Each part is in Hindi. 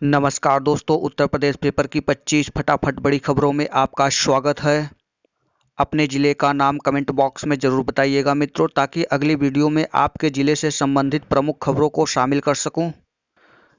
नमस्कार दोस्तों, उत्तर प्रदेश पेपर की 25 फटाफट बड़ी खबरों में आपका स्वागत है। अपने ज़िले का नाम कमेंट बॉक्स में ज़रूर बताइएगा मित्रों, ताकि अगली वीडियो में आपके ज़िले से संबंधित प्रमुख खबरों को शामिल कर सकूं।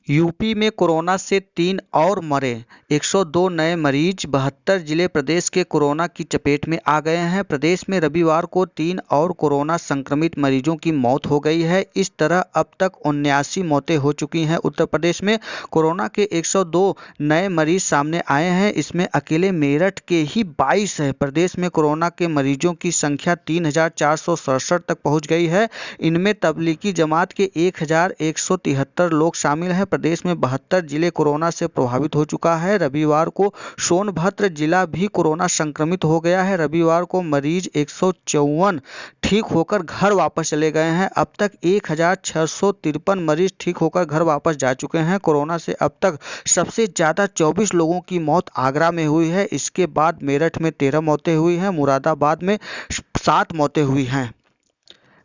यूपी में कोरोना से 3 और मरे, 102 नए मरीज, 72 जिले प्रदेश के कोरोना की चपेट में आ गए हैं। प्रदेश में रविवार को 3 और कोरोना संक्रमित मरीजों की मौत हो गई है। इस तरह अब तक 79 मौतें हो चुकी हैं। उत्तर प्रदेश में कोरोना के 102 नए मरीज सामने आए हैं। इसमें अकेले मेरठ के ही 22 है। प्रदेश में कोरोना के मरीजों की संख्या 3,467 तक पहुंच गई है। इनमें तबलीगी जमात के 1,173 लोग शामिल हैं। प्रदेश में 72 जिले कोरोना से प्रभावित हो चुका है। रविवार को सोनभद्र जिला भी कोरोना संक्रमित हो गया है। रविवार को मरीज 154 ठीक होकर घर वापस चले गए हैं। अब तक 1,653 मरीज ठीक होकर घर वापस जा चुके हैं। कोरोना से अब तक सबसे ज़्यादा 24 लोगों की मौत आगरा में हुई है। इसके बाद मेरठ में 13 मौतें हुई हैं। मुरादाबाद में 7 मौतें हुई हैं।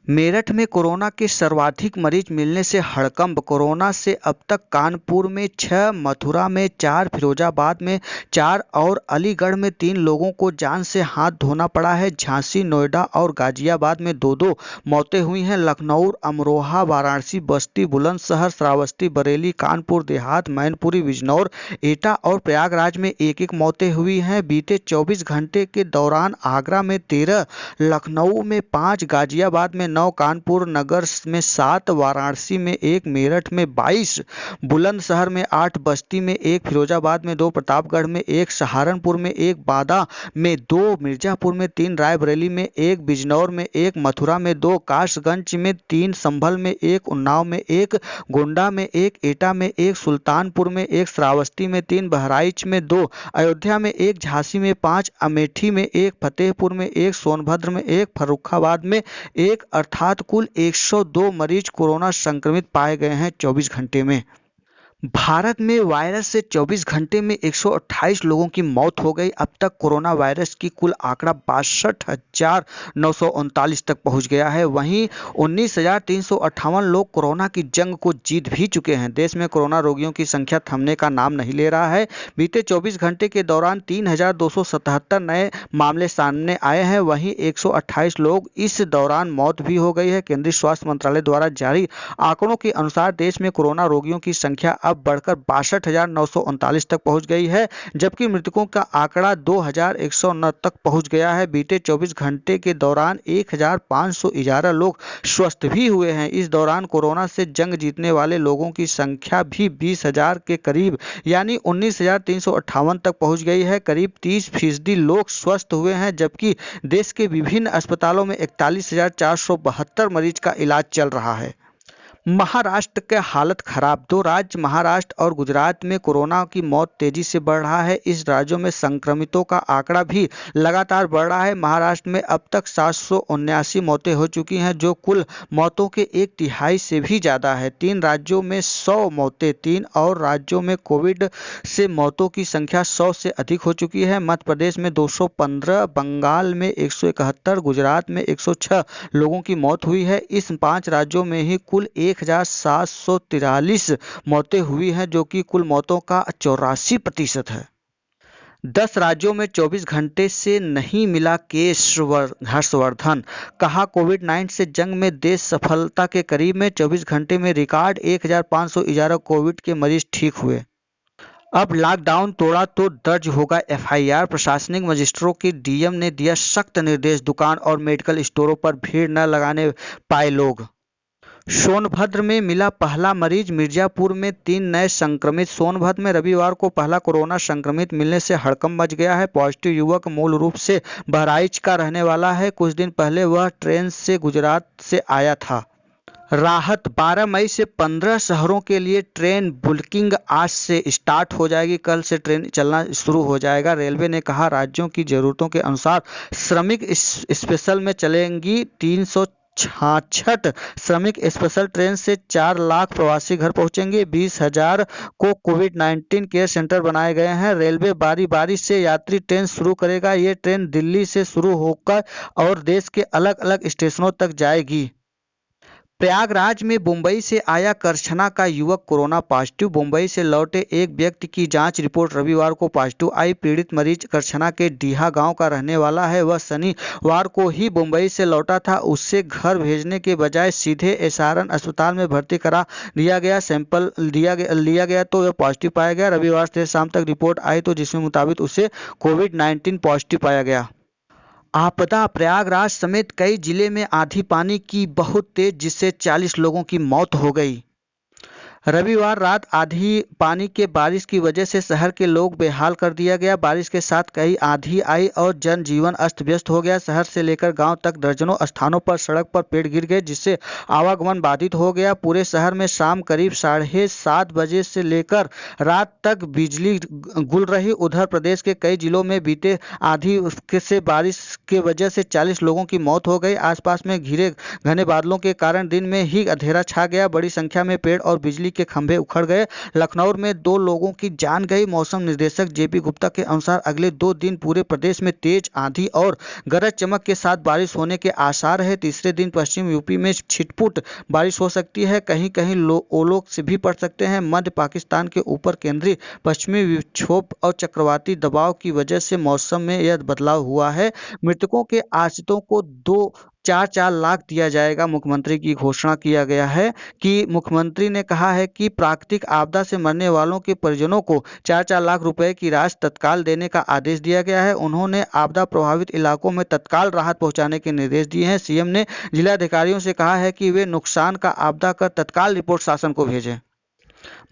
मेरठ में कोरोना के सर्वाधिक मरीज मिलने से हड़कंप। कोरोना से अब तक कानपुर में 6, मथुरा में 4, फिरोजाबाद में 4 और अलीगढ़ में 3 लोगों को जान से हाथ धोना पड़ा है। झांसी, नोएडा और गाजियाबाद में 2-2 मौतें हुई हैं। लखनऊ, अमरोहा, वाराणसी, बस्ती, बुलंदशहर, श्रावस्ती, बरेली, कानपुर देहात, मैनपुरी, बिजनौर, एटा और प्रयागराज में 1-1 मौतें हुई हैं। बीते 24 घंटे के दौरान आगरा में 13, लखनऊ में 5, गाजियाबाद में 9, कानपुर नगर में 7, वाराणसी में 1, मेरठ में 22, बुलंदशहर में 8, बस्ती में 1, फिरोजाबाद में 2, प्रतापगढ़ में 1, सहारनपुर में 1, बांदा में 2, मिर्जापुर में 3, रायबरेली में 1, बिजनौर में 1, मथुरा में 2, कासगंज में 3, संभल में 1, उन्नाव में 1, गोंडा में 1, एटा में 1, सुल्तानपुर में 1, श्रावस्ती में 3, बहराइच में 2, अयोध्या में 1, झांसी में 5, अमेठी में 1, फतेहपुर में 1, सोनभद्र में 1, फर्रुखाबाद में 1, अर्थात कुल 102 मरीज कोरोना संक्रमित पाए गए हैं 24 घंटे में। भारत में वायरस से 24 घंटे में 128 लोगों की मौत हो गई। अब तक कोरोना वायरस की कुल आंकड़ा 62,939 तक पहुंच गया है। वहीं 19,358 लोग कोरोना की जंग को जीत भी चुके हैं। देश में कोरोना रोगियों की संख्या थमने का नाम नहीं ले रहा है। बीते 24 घंटे के दौरान 3,277 नए मामले सामने आए हैं। वहीं 128 लोग इस दौरान मौत भी हो गई है। केंद्रीय स्वास्थ्य मंत्रालय द्वारा जारी आंकड़ों के अनुसार देश में कोरोना रोगियों की संख्या अब बढ़कर 62,939 तक पहुंच गई है, जबकि मृतकों का आंकड़ा 2,109 तक पहुंच गया है। बीते 24 घंटे के दौरान 1,511 लोग स्वस्थ भी हुए हैं। इस दौरान कोरोना से जंग जीतने वाले लोगों की संख्या भी 20,000 के करीब यानी 19,358 तक पहुंच गई है। करीब 30% लोग स्वस्थ हुए हैं, जबकि देश के विभिन्न अस्पतालों में 41,472 मरीज का इलाज चल रहा है। महाराष्ट्र के हालत खराब। 2 राज्य महाराष्ट्र और गुजरात में कोरोना की मौत तेजी से बढ़ रहा है। इस राज्यों में संक्रमितों का आंकड़ा भी लगातार बढ़ रहा है। महाराष्ट्र में अब तक 779 मौतें हो चुकी हैं, जो कुल मौतों के 1/3 से भी ज़्यादा है। 3 राज्यों में 100 मौतें, 3 और राज्यों में कोविड से मौतों की संख्या 100 से अधिक हो चुकी है। मध्य प्रदेश में 215, बंगाल में 171, गुजरात में 106 लोगों की मौत हुई है। इस 5 राज्यों में ही कुल 1,743 मौतें हुई हैं, जो कि कुल मौतों का 84% है। 10 राज्यों में 24 घंटे से नहीं मिला केस। हर्षवर्धन कहा, कोविड-19 से जंग में देश सफलता के करीब में। 24 घंटे में रिकॉर्ड 1,511 कोविड के मरीज ठीक हुए। अब लॉकडाउन तोड़ा तो दर्ज होगा एफआईआर। प्रशासनिक मजिस्ट्रेटों के डीएम ने दिया सख्त निर्देश। दुकान और मेडिकल स्टोरों पर भीड़ न लगाने पाए लोग। सोनभद्र में मिला पहला मरीज। मिर्जापुर में 3 नए संक्रमित। सोनभद्र में रविवार को पहला कोरोना संक्रमित मिलने से हड़कंप मच गया है। पॉजिटिव युवक मूल रूप से बहराइच का रहने वाला है। कुछ दिन पहले वह ट्रेन से गुजरात से आया था। राहत, 12 मई से 15 शहरों के लिए ट्रेन बुकिंग आज से स्टार्ट हो जाएगी। कल से ट्रेन चलना शुरू हो जाएगा। रेलवे ने कहा, राज्यों की जरूरतों के अनुसार श्रमिक स्पेशल में चलेंगी। 366 श्रमिक स्पेशल ट्रेन से 4 लाख प्रवासी घर पहुंचेंगे। 20,000 को कोविड-19 केयर सेंटर बनाए गए हैं। रेलवे बारी बारी से यात्री ट्रेन शुरू करेगा। ये ट्रेन दिल्ली से शुरू होकर और देश के अलग अलग स्टेशनों तक जाएगी। प्रयागराज में मुंबई से आया करछना का युवक कोरोना पॉजिटिव। मुंबई से लौटे एक व्यक्ति की जांच रिपोर्ट रविवार को पॉजिटिव आई। पीड़ित मरीज करछना के डीहा गांव का रहने वाला है। वह शनिवार को ही मुंबई से लौटा था। उससे घर भेजने के बजाय सीधे एसआरएन अस्पताल में भर्ती करा दिया गया। सैंपल लिया गया तो वह पॉजिटिव पाया गया। रविवार देर शाम तक रिपोर्ट आई तो जिसमें मुताबिक उसे कोविड-19 पॉजिटिव पाया गया। आपदा। प्रयागराज समेत कई जिले में आंधी पानी की बहुत तेज, जिससे 40 लोगों की मौत हो गई। रविवार रात आंधी पानी के बारिश की वजह से शहर के लोग बेहाल कर दिया गया। बारिश के साथ कई आंधी आई और जनजीवन अस्त व्यस्त हो गया। शहर से लेकर गांव तक दर्जनों स्थानों पर सड़क पर पेड़ गिर गए, जिससे आवागमन बाधित हो गया। पूरे शहर में शाम करीब 7:30 बजे से लेकर रात तक बिजली गुल रही। उधर प्रदेश के कई जिलों में बीते आंधी से बारिश की वजह से 40 लोगों की मौत हो गई। आसपास में घिरे घने बादलों के कारण दिन में ही अंधेरा छा गया। बड़ी संख्या में पेड़ और बिजली के खंभे उखड़ गए। लखनऊ में 2 लोगों की जान गई। मौसम निदेशक जेपी गुप्ता के अनुसार अगले 2 दिन पूरे प्रदेश में तेज आंधी और गरज चमक के साथ बारिश होने के आसार है। तीसरे दिन पश्चिम यूपी में छिटपुट बारिश हो सकती है। कहीं कहीं ओले से भी पड़ सकते हैं। मध्य पाकिस्तान के ऊपर केंद्रीय पश्चिमी विक्षोभ और चक्रवाती दबाव की वजह से मौसम में यह बदलाव हुआ है। मृतकों के आश्रितों को 4 लाख दिया जाएगा। मुख्यमंत्री की घोषणा किया गया है कि मुख्यमंत्री ने कहा है कि प्राकृतिक आपदा से मरने वालों के परिजनों को 4 लाख रुपए की राशि तत्काल देने का आदेश दिया गया है। उन्होंने आपदा प्रभावित इलाकों में तत्काल राहत पहुंचाने के निर्देश दिए हैं। सीएम ने जिलाधिकारियों से कहा है कि वे नुकसान का आपदा कर तत्काल रिपोर्ट शासन को भेजें।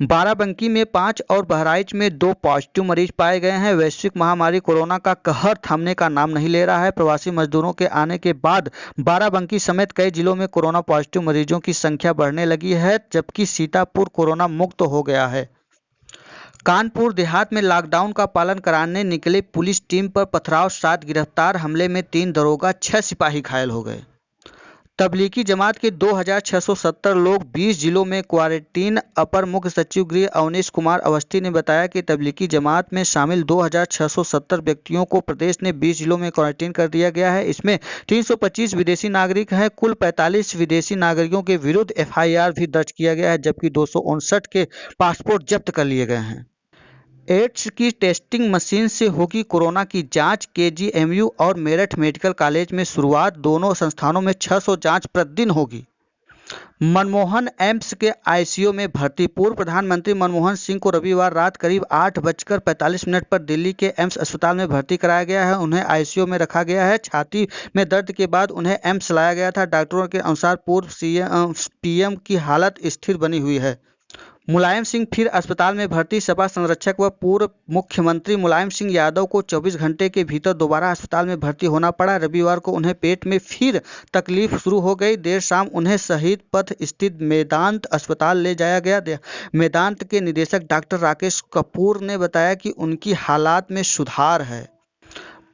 बाराबंकी में 5 और बहराइच में 2 पॉजिटिव मरीज पाए गए हैं। वैश्विक महामारी कोरोना का कहर थमने का नाम नहीं ले रहा है। प्रवासी मजदूरों के आने के बाद बाराबंकी समेत कई जिलों में कोरोना पॉजिटिव मरीजों की संख्या बढ़ने लगी है, जबकि सीतापुर कोरोना मुक्त हो गया है। कानपुर देहात में लॉकडाउन का पालन कराने निकले पुलिस टीम पर पथराव, 7 गिरफ्तार। हमले में 3 दरोगा 6 सिपाही घायल हो गए। तबलीगी जमात के 2670 लोग 20 जिलों में क्वारंटीन। अपर मुख्य सचिव गृह अवनीश कुमार अवस्थी ने बताया कि तबलीगी जमात में शामिल 2670 व्यक्तियों को प्रदेश ने 20 जिलों में क्वारंटीन कर दिया गया है। इसमें 325 विदेशी नागरिक हैं। कुल 45 विदेशी नागरिकों के विरुद्ध एफआईआर भी दर्ज किया गया है, जबकि 259 के पासपोर्ट जब्त कर लिए गए हैं। एड्स की टेस्टिंग मशीन से होगी कोरोना की जांच। केजीएमयू और मेरठ मेडिकल कॉलेज में शुरुआत। दोनों संस्थानों में 600 जांच प्रतिदिन होगी। मनमोहन एम्स के आईसीयू में भर्ती। पूर्व प्रधानमंत्री मनमोहन सिंह को रविवार रात करीब 8:45 पर दिल्ली के एम्स अस्पताल में भर्ती कराया गया है। उन्हें आईसीयू में रखा गया है। छाती में दर्द के बाद उन्हें एम्स लाया गया था। डॉक्टरों के अनुसार पूर्व पीएम की हालत स्थिर बनी हुई है। मुलायम सिंह फिर अस्पताल में भर्ती। सपा संरक्षक व पूर्व मुख्यमंत्री मुलायम सिंह यादव को 24 घंटे के भीतर दोबारा अस्पताल में भर्ती होना पड़ा। रविवार को उन्हें पेट में फिर तकलीफ शुरू हो गई। देर शाम उन्हें शहीद पथ स्थित मेदांत अस्पताल ले जाया गया। मेदांत के निदेशक डॉक्टर राकेश कपूर ने बताया कि उनकी हालात में सुधार है।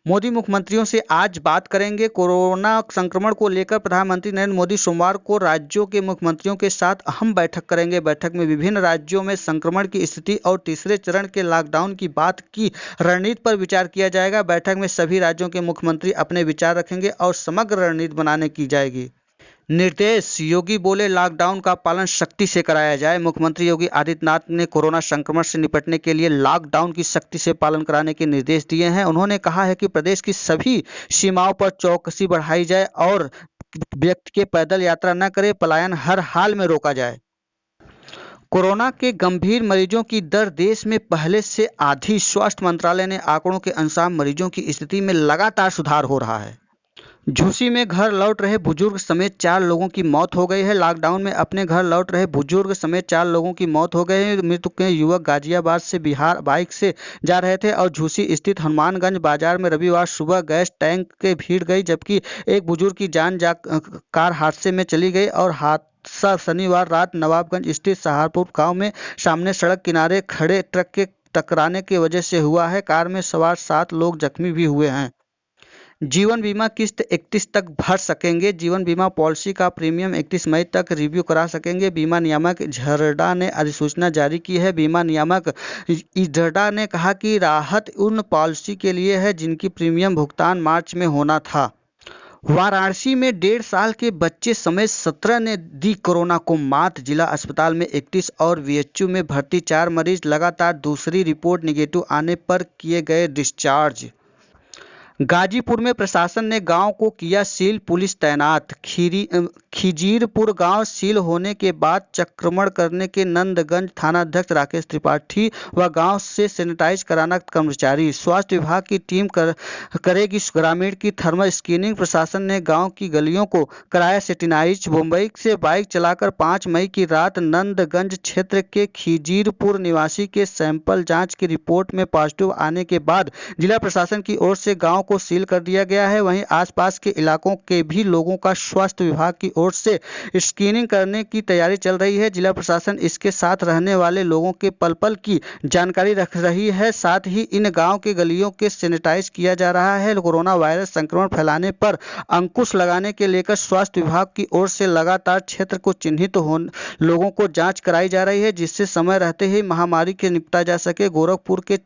मोदी मुख्यमंत्रियों से आज बात करेंगे। कोरोना संक्रमण को लेकर प्रधानमंत्री नरेंद्र मोदी सोमवार को राज्यों के मुख्यमंत्रियों के साथ अहम बैठक करेंगे। बैठक में विभिन्न राज्यों में संक्रमण की स्थिति और तीसरे चरण के लॉकडाउन की बात की रणनीति पर विचार किया जाएगा। बैठक में सभी राज्यों के मुख्यमंत्री अपने विचार रखेंगे और समग्र रणनीति बनाने की जाएगी। निर्देश। योगी बोले लॉकडाउन का पालन सख्ती से कराया जाए। मुख्यमंत्री योगी आदित्यनाथ ने कोरोना संक्रमण से निपटने के लिए लॉकडाउन की सख्ती से पालन कराने के निर्देश दिए हैं। उन्होंने कहा है कि प्रदेश की सभी सीमाओं पर चौकसी बढ़ाई जाए और व्यक्ति के पैदल यात्रा न करे। पलायन हर हाल में रोका जाए। कोरोना के गंभीर मरीजों की दर देश में पहले से आधी। स्वास्थ्य मंत्रालय ने आंकड़ों के अनुसार मरीजों की स्थिति में लगातार सुधार हो रहा है। झूसी में घर लौट रहे बुजुर्ग समेत 4 लोगों की मौत हो गई है। लॉकडाउन में अपने घर लौट रहे बुजुर्ग समेत 4 लोगों की मौत हो गई है। मृतक युवक गाजियाबाद से बिहार बाइक से जा रहे थे और झूसी स्थित हनुमानगंज बाजार में रविवार सुबह गैस टैंक के भीड़ गई, जबकि एक बुजुर्ग की जान कार हादसे में चली गई। और हादसा शनिवार रात नवाबगंज स्थित सहारपुर गाँव में सामने सड़क किनारे खड़े ट्रक के टकराने की वजह से हुआ है। कार में सवार 7 लोग जख्मी भी हुए हैं। जीवन बीमा किस्त 31 तक भर सकेंगे। जीवन बीमा पॉलिसी का प्रीमियम 31 मई तक रिव्यू करा सकेंगे। बीमा नियामक झरडा ने अधिसूचना जारी की है। बीमा नियामक झरडा ने कहा कि राहत उन पॉलिसी के लिए है जिनकी प्रीमियम भुगतान मार्च में होना था। वाराणसी में 1.5 साल के बच्चे समेत 17 ने दी कोरोना को मात। जिला अस्पताल में 31 और बीएचयू में भर्ती 4 मरीज लगातार दूसरी रिपोर्ट निगेटिव आने पर किए गए डिस्चार्ज। गाजीपुर में प्रशासन ने गांव को किया सील, पुलिस तैनात। खिजीरपुर गांव सील होने के बाद चक्रमण करने के नंदगंज थानाध्यक्ष राकेश त्रिपाठी व गांव से सैनिटाइज कराना कर्मचारी। स्वास्थ्य विभाग की टीम करेगी ग्रामीण की थर्मल स्क्रीनिंग। प्रशासन ने गांव की गलियों को कराया सैनिटाइज। मुंबई से बाइक चलाकर 5 मई की रात नंदगंज क्षेत्र के खिजीरपुर निवासी के सैंपल जांच की रिपोर्ट में पॉजिटिव आने के बाद जिला प्रशासन की ओर से गांव को सील कर दिया गया है। वहीं आसपास के इलाकों के भी लोगों का स्वास्थ्य विभाग की ओर से स्क्रीनिंग करने की तैयारी चल रही है। जिला प्रशासन इसके साथ रहने वाले लोगों के पल पल की जानकारी रख रही है। साथ ही इन गांव के गलियों के सैनिटाइज किया जा रहा है। कोरोना वायरस संक्रमण फैलाने पर अंकुश लगाने के लेकर स्वास्थ्य विभाग की ओर से लगातार क्षेत्र को चिन्हित लोगों को जांच कराई जा रही है, जिससे समय रहते ही महामारी के निपटा जा सके। गोरखपुर के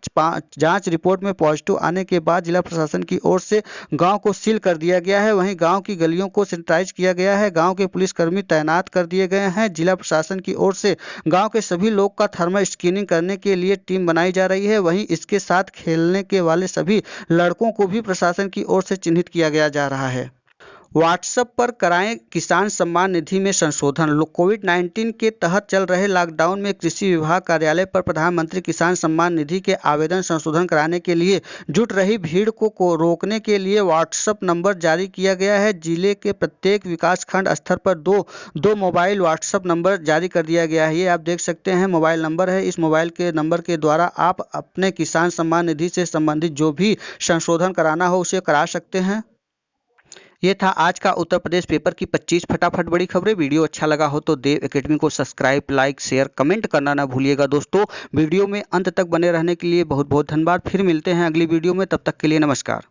जांच रिपोर्ट में पॉजिटिव आने के बाद जिला प्रशासन की ओर से गांव को सील कर दिया गया है। वहीं गांव की गलियों को सैनिटाइज किया गया है। गांव के पुलिसकर्मी तैनात कर दिए गए हैं। जिला प्रशासन की ओर से गांव के सभी लोग का थर्मल स्क्रीनिंग करने के लिए टीम बनाई जा रही है। वहीं इसके साथ खेलने के वाले सभी लड़कों को भी प्रशासन की ओर से चिन्हित किया गया जा रहा है। व्हाट्सएप पर कराएं किसान सम्मान निधि में संशोधन। कोविड-19 के तहत चल रहे लॉकडाउन में कृषि विभाग कार्यालय पर प्रधानमंत्री किसान सम्मान निधि के आवेदन संशोधन कराने के लिए जुट रही भीड़ को रोकने के लिए व्हाट्सएप नंबर जारी किया गया है। जिले के प्रत्येक विकासखंड स्तर पर दो मोबाइल व्हाट्सएप नंबर जारी कर दिया गया है। ये आप देख सकते हैं मोबाइल नंबर है। इस मोबाइल के नंबर के द्वारा आप अपने किसान सम्मान निधि से संबंधित जो भी संशोधन कराना हो उसे करा सकते हैं। ये था आज का उत्तर प्रदेश पेपर की 25 फटाफट बड़ी खबरें। वीडियो अच्छा लगा हो तो देव एकेडमी को सब्सक्राइब, लाइक, शेयर, कमेंट करना ना भूलिएगा दोस्तों। वीडियो में अंत तक बने रहने के लिए बहुत बहुत धन्यवाद। फिर मिलते हैं अगली वीडियो में, तब तक के लिए नमस्कार।